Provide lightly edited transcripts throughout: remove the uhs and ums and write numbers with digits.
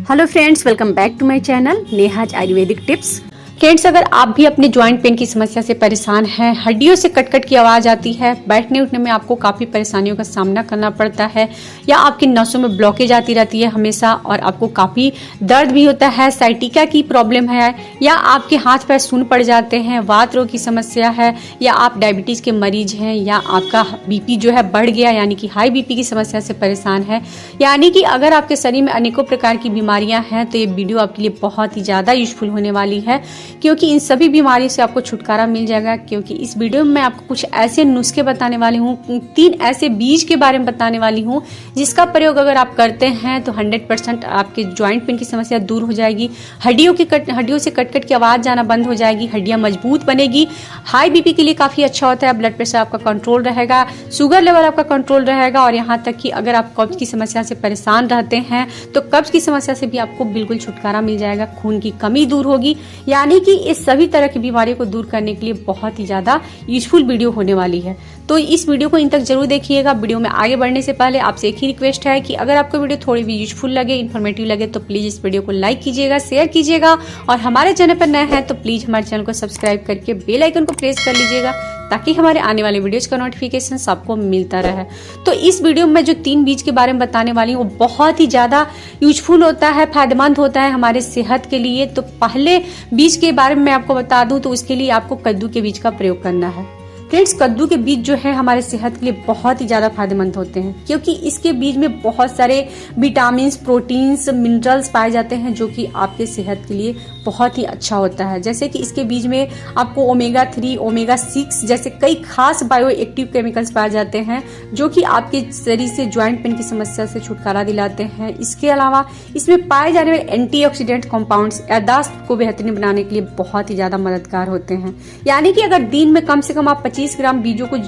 Hello friends, welcome back to my channel Neha's Ayurvedic tips. Friends, अगर आप भी अपने जॉइंट पेन की समस्या से परेशान हैं, हड्डियों से कट की आवाज़ आती है, बैठने उठने में आपको काफ़ी परेशानियों का सामना करना पड़ता है, या आपकी नसों में ब्लॉकेज आती रहती है हमेशा और आपको काफ़ी दर्द भी होता है, साइटिका की प्रॉब्लम है, या आपके हाथ पैर सून पड़ जाते हैं, वात रोग की समस्या है, या आप डायबिटीज़ के मरीज हैं, या आपका बीपी जो है बढ़ गया यानी कि हाई बीपी की समस्या से परेशान है, यानी कि अगर आपके शरीर में अनेकों प्रकार की बीमारियां हैं तो ये वीडियो आपके लिए बहुत ही ज़्यादा यूजफुल होने वाली है, क्योंकि इन सभी बीमारियों से आपको छुटकारा मिल जाएगा। क्योंकि इस वीडियो में मैं आपको कुछ ऐसे नुस्खे बताने वाली हूँ, 3 ऐसे बीज के बारे में बताने वाली हूँ जिसका प्रयोग अगर आप करते हैं तो 100% आपके जॉइंट पेन की समस्या दूर हो जाएगी। हड्डियों से कट की आवाज़ जाना बंद हो जाएगी, हड्डियाँ मजबूत बनेगी। हाई बीपी के लिए काफ़ी अच्छा होता है, ब्लड प्रेशर आपका कंट्रोल रहेगा, शुगर लेवल आपका कंट्रोल रहेगा, और यहाँ तक कि अगर आप कब्ज की समस्या से परेशान रहते हैं तो कब्ज की समस्या से भी आपको बिल्कुल छुटकारा मिल जाएगा। खून की कमी दूर होगी, यानी कि इस सभी तरह की बीमारियों को दूर करने के लिए बहुत ही ज़्यादा यूजफुल वीडियो होने वाली है। तो इस वीडियो को इन तक जरूर देखिएगा। वीडियो में आगे बढ़ने से पहले आपसे एक ही रिक्वेस्ट है कि अगर आपको वीडियो थोड़ी भी यूजफुल लगे, इन्फॉर्मेटिव लगे तो प्लीज़ इस वीडियो को लाइक कीजिएगा, शेयर कीजिएगा, और हमारे चैनल पर नए हैं तो प्लीज़ हमारे चैनल को सब्सक्राइब करके बेल आइकन को प्रेस कर लीजिएगा ताकि हमारे आने वाले वीडियोज का नोटिफिकेशन आपको मिलता रहे। तो इस वीडियो में जो 3 बीज के बारे में बताने वाली हूँ वो बहुत ही ज़्यादा यूजफुल होता है, फायदेमंद होता है हमारे सेहत के लिए। तो पहले बीज के बारे में मैं आपको बता दूं तो उसके लिए आपको कद्दू के बीज का प्रयोग करना है। फ्रेंड्स, कद्दू के बीज जो है हमारे सेहत के लिए बहुत ही ज़्यादा फायदेमंद होते हैं, क्योंकि इसके बीज में बहुत सारे विटामिन्स, प्रोटीन्स, मिनरल्स पाए जाते हैं जो कि आपके सेहत के लिए बहुत ही अच्छा होता है। जैसे कि इसके बीज में आपको ओमेगा 3, ओमेगा 6 जैसे कई खास बायो एक्टिव केमिकल्स पाए जाते हैं जो कि आपके शरीर से जॉइंट पेन की समस्या से छुटकारा दिलाते हैं। इसके अलावा इसमें पाए जाने वाले एंटीऑक्सीडेंट कंपाउंड्स याददाश्त को बेहतरीन बनाने के लिए बहुत ही ज़्यादा मददगार होते हैं। यानी कि अगर दिन में कम से कम आप 25 ग्राम बीजों को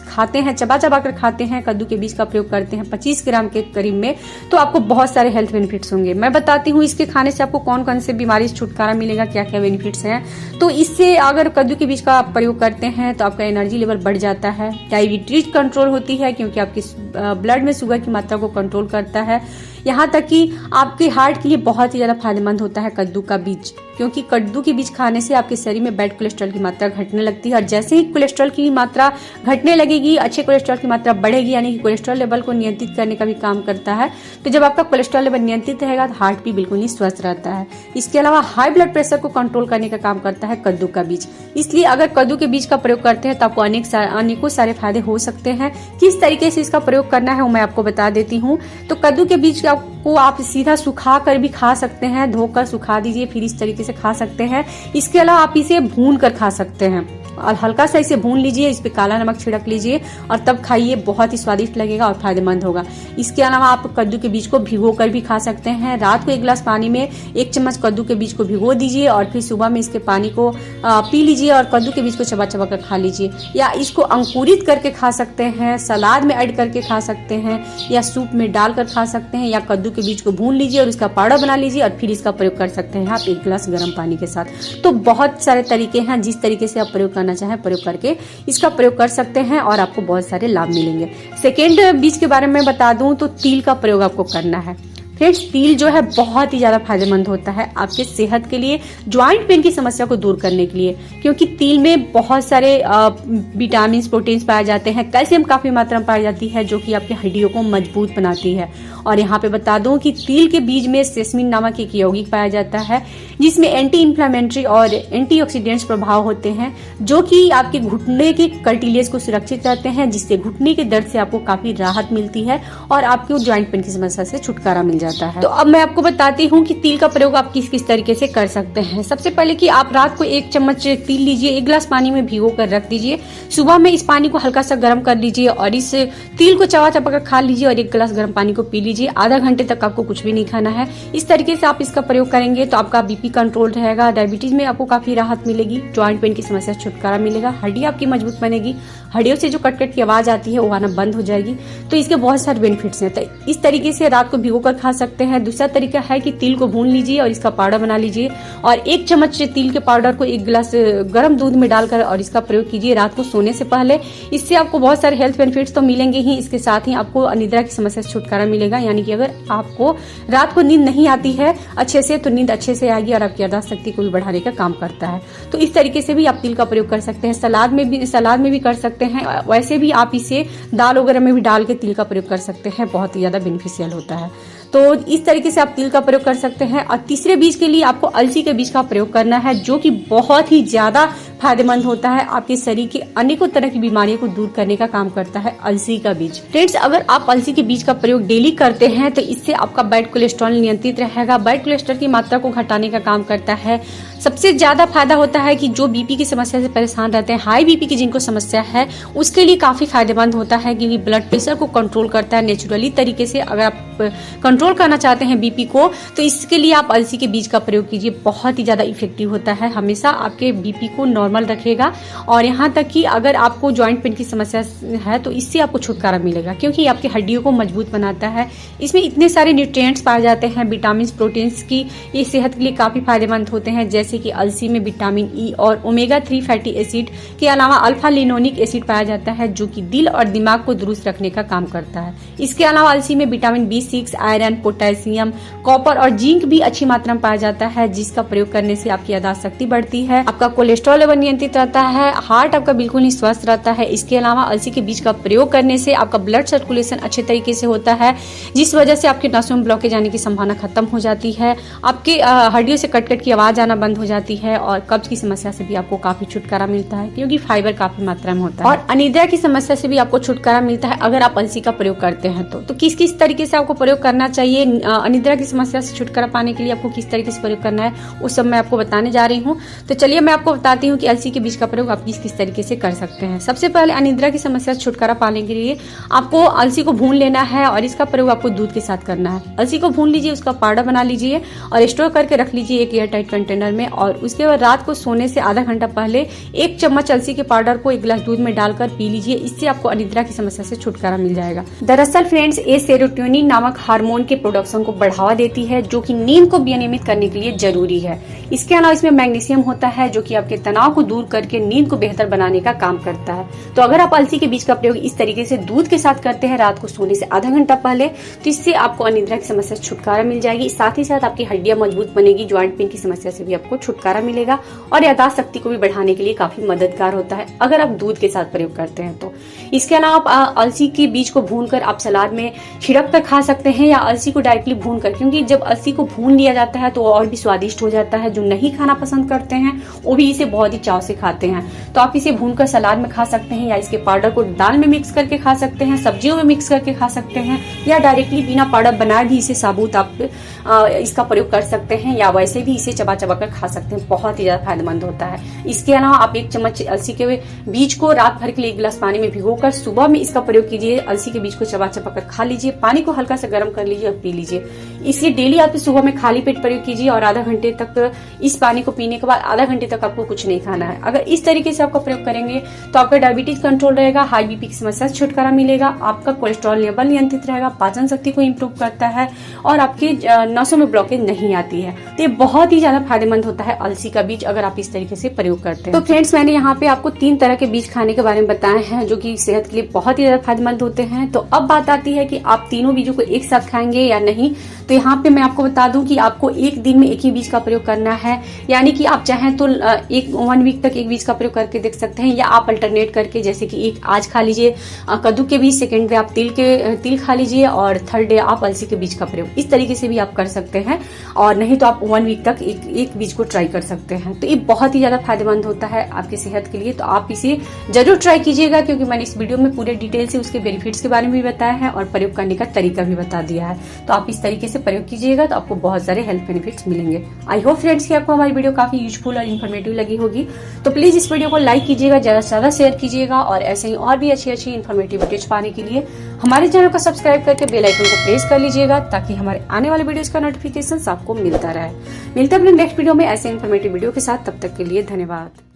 खाते हैं, चबा कर खाते हैं, कद्दू के बीज का प्रयोग करते हैं 25 ग्राम के करीब में, तो आपको बहुत सारे हेल्थ बेनिफिट्स होंगे। मैं बताती हूँ इसके खाने से आपको कौन कौन से बीमारी से छुटकारा मिलेगा, क्या क्या बेनिफिट्स हैं। तो इससे अगर कद्दू के बीज का प्रयोग करते हैं तो आपका एनर्जी लेवल बढ़ जाता है, डायबिटीज कंट्रोल होती है क्योंकि आपकी ब्लड में शुगर की मात्रा को कंट्रोल करता है, यहाँ तक कि आपके हार्ट के लिए बहुत ही ज़्यादा फायदेमंद होता है कद्दू का बीज, क्योंकि कद्दू के बीज खाने से आपके शरीर में बैड कोलेस्ट्रॉल की मात्रा घटने लगती है, और जैसे ही कोलेस्ट्रॉल की मात्रा घटने लगेगी अच्छे कोलेस्ट्रॉल की मात्रा बढ़ेगी, यानी कि कोलेस्ट्रॉल लेवल को नियंत्रित करने का भी काम करता है। तो जब आपका कोलेस्ट्रॉल लेवल नियंत्रित रहेगा तो हार्ट भी बिल्कुल ही स्वस्थ रहता है। इसके अलावा हाई ब्लड प्रेशर को कंट्रोल करने का काम करता है कद्दू का बीज। इसलिए अगर कद्दू के बीज का प्रयोग करते हैं तो आपको अनेकों सारे फायदे हो सकते हैं। किस तरीके से इसका प्रयोग करना है वो मैं आपको बता देती हूँ। तो कद्दू के बीज को आप सीधा सुखा कर भी खा सकते हैं, धोकर सुखा दीजिए, फिर इस तरीके से खा सकते हैं। इसके अलावा आप इसे भून कर खा सकते हैं, और हल्का सा इसे भून लीजिए, इस पे काला नमक छिड़क लीजिए और तब खाइए, बहुत ही स्वादिष्ट लगेगा और फायदेमंद होगा। इसके अलावा आप कद्दू के बीज को भिगो कर भी खा सकते हैं। रात को 1 गिलास पानी में 1 चम्मच कद्दू के बीज को भिगो दीजिए और फिर सुबह में इसके पानी को पी लीजिए और कद्दू के बीज को चबा कर खा लीजिए, या इसको अंकुरित करके खा सकते हैं, सलाद में ऐड करके खा सकते हैं, या सूप में डालकर खा सकते हैं, या कद्दू के बीज को भून लीजिए और उसका पाउडर बना लीजिए और फिर इसका प्रयोग कर सकते हैं आप 1 गिलास गर्म पानी के साथ। तो बहुत सारे तरीके हैं, जिस तरीके से आप प्रयोग करना चाहें प्रयोग करके इसका प्रयोग कर सकते हैं और आपको बहुत सारे लाभ मिलेंगे। सेकेंड बीज के बारे में बता दूं तो तिल का प्रयोग आपको करना है। फ्रेंड्स, तिल जो है बहुत ही ज़्यादा फायदेमंद होता है आपके सेहत के लिए, ज्वाइंट पेन की समस्या को दूर करने के लिए, क्योंकि तिल में बहुत सारे विटामिन, प्रोटीन्स पाए जाते हैं, कैल्शियम काफ़ी मात्रा में पाई जाती है जो कि आपकी हड्डियों को मजबूत बनाती है। और यहाँ पे बता दूं कि तिल के बीज में सेसमिन नामक एक यौगिक पाया जाता है जिसमें एंटी इन्फ्लेमेटरी और एंटीऑक्सीडेंट्स प्रभाव होते हैं जो कि आपके घुटने के कार्टिलेज को सुरक्षित रखते हैं, जिससे घुटने के दर्द से आपको काफ़ी राहत मिलती है और आपको ज्वाइंट पेन की समस्या से छुटकारा मिल जाता है। तो अब मैं आपको बताती हूँ कि तिल का प्रयोग आप किस किस तरीके से कर सकते हैं। सबसे पहले कि आप रात को 1 चम्मच तिल लीजिए, 1 गिलास पानी में भिगो कर रख दीजिए, सुबह में इस पानी को हल्का सा गर्म कर लीजिए और इस तिल को चबा कर खा लीजिए और 1 गिलास गर्म पानी को पी लीजिए। आधा घंटे तक आपको कुछ भी नहीं खाना है। इस तरीके से आप इसका प्रयोग करेंगे तो आपका बीपी कंट्रोल रहेगा, डायबिटीज में आपको काफी राहत मिलेगी, जॉइंट पेन की समस्या से छुटकारा मिलेगा, हड्डी आपकी मजबूत बनेगी हड्डियों से जो कट की आवाज आती है वो आना बंद हो जाएगी। तो इसके बहुत सारे बेनिफिट्स हैं। तो इस तरीके से रात को भिगो कर खा सकते हैं। दूसरा तरीका है कि तिल को भून लीजिए और इसका पाउडर बना लीजिए और 1 चम्मच तिल के पाउडर को 1 गिलास गर्म दूध में डालकर और इसका प्रयोग कीजिए रात को सोने से पहले। इससे आपको बहुत सारे हेल्थ बेनिफिट्स तो मिलेंगे ही, इसके साथ ही आपको अनिद्रा की समस्या से छुटकारा मिलेगा। यानी कि अगर आपको रात को नींद नहीं आती है अच्छे से तो नींद अच्छे से आएगी और आपकी याददाश्त शक्ति को भी बढ़ाने का काम करता है। तो इस तरीके से भी आप तिल का प्रयोग कर सकते हैं। सलाद में भी कर सकते हैं। वैसे भी आप इसे दाल वगैरह में भी डाल के तिल का प्रयोग कर सकते हैं, बहुत ही ज्यादा बेनिफिशियल होता है। तो इस तरीके से आप तिल का प्रयोग कर सकते हैं। और तीसरे बीज के लिए आपको अलसी के बीज का प्रयोग करना है, जो कि बहुत ही ज्यादा फायदेमंद होता है। आपके शरीर की अनेकों तरह की बीमारियों को दूर करने का काम करता है अलसी का बीज। फ्रेंड्स, अगर आप अलसी के बीज का प्रयोग डेली करते हैं तो इससे आपका बैड कोलेस्ट्रॉल नियंत्रित रहेगा। बैड कोलेस्ट्रॉल की मात्रा को घटाने का काम करता है। सबसे ज्यादा फायदा होता है कि जो बीपी की समस्या से परेशान रहते हैं, हाई बीपी की जिनको समस्या है, उसके लिए काफी फायदेमंद होता है क्योंकि ब्लड प्रेशर को कंट्रोल करता है नेचुरली तरीके से। अगर आप कंट्रोल करना चाहते हैं बीपी को तो इसके लिए आप अलसी के बीज का प्रयोग कीजिए, बहुत ही ज्यादा इफेक्टिव होता है। हमेशा आपके बीपी को नॉर्मल रखेगा और यहाँ तक कि अगर आपको जॉइंट पेन की समस्या है तो इससे आपको छुटकारा मिलेगा क्योंकि आपकी हड्डियों को मजबूत बनाता है। इसमें इतने सारे न्यूट्रिएंट्स पाए जाते हैं, विटामिन, प्रोटीन्स की, ये सेहत के लिए काफी फायदेमंद होते हैं। जैसे कि अलसी में विटामिन ई और ओमेगा 3 फैटी एसिड के अलावा अल्फा लिनोनिक एसिड पाया जाता है, जो कि दिल और दिमाग को दुरुस्त रखने का काम करता है। इसके अलावा अलसी में vitamin B6, iron, potassium, copper और जिंक भी अच्छी मात्रा में पाया जाता है, जिसका प्रयोग करने से आपकी याददाश्त शक्ति बढ़ती है, आपका कोलेस्ट्रॉल लेवल नियंत्रित रहता है, हार्ट आपका बिल्कुल ही स्वस्थ रहता है। इसके अलावा अलसी के बीज का प्रयोग करने से आपका ब्लड सर्कुलेशन अच्छे तरीके से होता है, जिस वजह से आपके नसों में ब्लॉकेज आने की संभावना खत्म हो जाती है। आपके हड्डियों से कट की आवाज आना बंद हो जाती है और कब्ज की समस्या से भी आपको काफी छुटकारा मिलता है क्योंकि फाइबर काफी मात्रा में होता है। और अनिद्रा की समस्या से भी आपको छुटकारा मिलता है अगर आप अलसी का प्रयोग करते हैं तो किस किस तरीके से आपको प्रयोग करना चाहिए, अनिद्रा की समस्या से छुटकारा पाने के लिए आपको किस तरीके से प्रयोग करना है, उस सब मैं आपको बताने जा रही हूँ। तो चलिए मैं आपको बताती हूँ कि अलसी के बीज का प्रयोग आप किस तरीके से कर सकते हैं। सबसे पहले अनिद्रा की समस्या से छुटकारा पाने के लिए आपको अलसी को भून लेना है और इसका प्रयोग आपको दूध के साथ करना है। अलसी को भून लीजिए, उसका पाउडर बना लीजिए और स्टोर करके रख लीजिए एक एयर टाइट कंटेनर में। और उसके बाद रात को सोने से आधा घंटा पहले 1 चम्मच अलसी के पाउडर को 1 गिलास दूध में डालकर पी लीजिए। इससे आपको अनिद्रा की समस्या से छुटकारा मिल जाएगा। दरअसल फ्रेंड्स, ये सेरोटोनिन नामक हार्मोन के प्रोडक्शन को बढ़ावा देती है, जो कि नींद को विनियमित करने के लिए जरूरी है। इसके अलावा इसमें मैग्नीशियम होता है, जो कि आपके तनाव को दूर करके नींद को बेहतर बनाने का काम करता है। तो अगर आप अलसी के बीज का प्रयोग इस तरीके से दूध के साथ करते हैं रात को सोने से आधा घंटा पहले, तो इससे आपको अनिद्रा की समस्या से छुटकारा मिल जाएगी। साथ ही साथ आपकी हड्डियां मजबूत बनेगी, ज्वाइंट पेन की समस्या से भी आपको छुटकारा मिलेगा और याददाश्त शक्ति को भी बढ़ाने के लिए काफी मददगार होता है अगर आप दूध के साथ प्रयोग करते हैं तो। इसके अलावा आप अलसी के बीज को भूनकर आप सलाद में छिड़क कर खा सकते हैं या अलसी को डायरेक्टली भूनकर, क्योंकि जब अलसी को भून लिया जाता है तो और भी स्वादिष्ट हो जाता है। जो नहीं खाना पसंद करते हैं वो भी इसे बहुत ही चाव से खाते हैं। तो आप इसे भूनकर सलाद में खा सकते हैं या इसके पाउडर को दाल में मिक्स करके खा सकते हैं, सब्जियों में मिक्स करके खा सकते हैं या डायरेक्टली बिना पाउडर बनाए भी इसे साबुत आप इसका प्रयोग कर सकते हैं या वैसे भी इसे चबा चबा कर खा सकते हैं। बहुत ही ज्यादा फायदेमंद होता है। इसके अलावा आप 1 चम्मच अलसी के बीज को रात भर के लिए 1 गिलास पानी में भिगोकर सुबह में इसका प्रयोग कीजिए। अलसी के बीज को चबा चबा कर खा लीजिए, पानी को हल्का सा गर्म कर लीजिए और पी लीजिए। इसलिए डेली आप सुबह में खाली पेट प्रयोग कीजिए और आधा घंटे तक इस पानी को पीने के बाद आधा घंटे तक आपको कुछ नहीं खाना है। अगर इस तरीके से आपका प्रयोग करेंगे तो आपका डायबिटीज कंट्रोल रहेगा, हाई बीपी की समस्या से छुटकारा मिलेगा, आपका कोलेस्ट्रॉल लेवल नियंत्रित रहेगा, पाचन शक्ति को इम्प्रूव करता है और आपके नसों में ब्लॉकेज नहीं आती है। तो ये बहुत ही ज्यादा फायदेमंद होता है अलसी का बीज अगर आप इस तरीके से प्रयोग करते हैं। तो फ्रेंड्स, मैंने यहाँ पे आपको 3 तरह के बीज खाने के बारे में बताए हैं जो कि सेहत के लिए बहुत ही ज्यादा फायदेमंद होते हैं। तो अब बात आती है कि आप तीनों बीजों को एक साथ खाएंगे या नहीं। तो यहाँ पे मैं आपको बता दूं कि आपको एक दिन में एक ही बीज का प्रयोग करना है, यानी कि आप चाहें तो 1 वीक तक एक बीज का प्रयोग करके देख सकते हैं या आप अल्टरनेट करके, जैसे कि एक आज खा लीजिए कद्दू के बीज, सेकेंड डे आप तिल खा लीजिए और थर्ड डे आप अलसी के बीज का प्रयोग, इस तरीके से भी आप कर सकते हैं। और नहीं तो आप 1 वीक तक एक बीज को ट्राई कर सकते हैं। तो ये बहुत ही ज्यादा फायदेमंद होता है आपकी सेहत के लिए। तो आप इसे जरूर ट्राई कीजिएगा क्योंकि मैंने इस वीडियो में पूरे डिटेल से उसके बेनिफिट्स के बारे में भी बताया है और प्रयोग करने का तरीका भी बता दिया है। तो आप इस तरीके से प्रयोग कीजिएगा तो आपको बहुत सारे हेल्थ बेनिफिट्स मिलेंगे। आई होप फ्रेंड्स कि आपको हमारी वीडियो काफी यूजफुल और इन्फॉर्मेटिव लगी होगी। तो प्लीज इस वीडियो को लाइक कीजिएगा, ज्यादा से ज्यादा शेयर कीजिएगा और ऐसे ही और भी अच्छी इन्फॉर्मेटिव वीडियोज पाने के लिए हमारे चैनल को सब्सक्राइब करके बेल आइकन को प्रेस कर लीजिएगा ताकि हमारे आने वाले वीडियोज का नोटिफिकेशन आपको मिलता रहे। मिलते हैं अपने नेक्स्ट वीडियो में ऐसे इन्फॉर्मेटिव वीडियो के साथ। तब तक के लिए धन्यवाद।